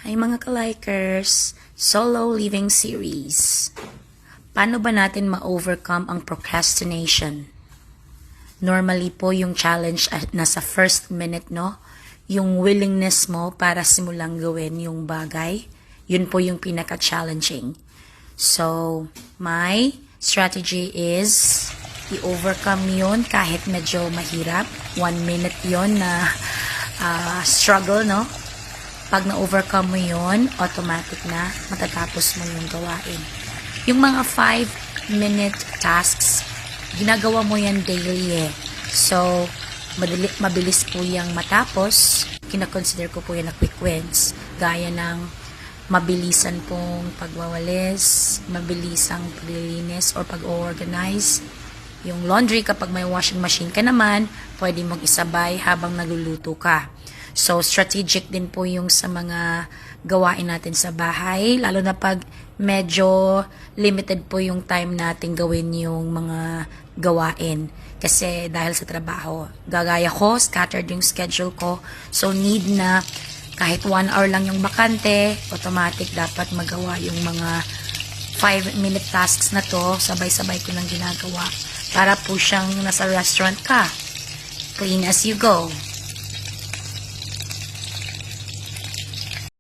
Hi mga ka-likers! Solo Living Series. Paano ba natin ma-overcome ang procrastination? Normally po yung challenge nasa first minute, no? Yung willingness mo para simulang gawin yung bagay, yun po yung pinaka-challenging. So, my strategy is i-overcome yun kahit medyo mahirap. 1 minute yun na struggle, no? Pag na-overcome mo yun, automatic na matatapos mo yung gawain. Yung mga 5-minute tasks, ginagawa mo yan daily eh. So, mabilis po yung matapos. Kinakonsider ko po yan na quick wins. Gaya ng mabilisan pong pagwawalis, mabilisang paglilinis or pag-organize. Yung laundry, kapag may washing machine ka naman, pwede mong isabay habang nagluluto ka. So, strategic din po yung sa mga gawain natin sa bahay, lalo na pag medyo limited po yung time natin gawin yung mga gawain. Kasi dahil sa trabaho, gagaya ko, scattered yung schedule ko. So, need na kahit 1 hour lang yung bakante, automatic dapat magawa yung mga 5-minute tasks na to. Sabay-sabay ko lang ginagawa. Para po siyang nasa restaurant ka. Clean as you go.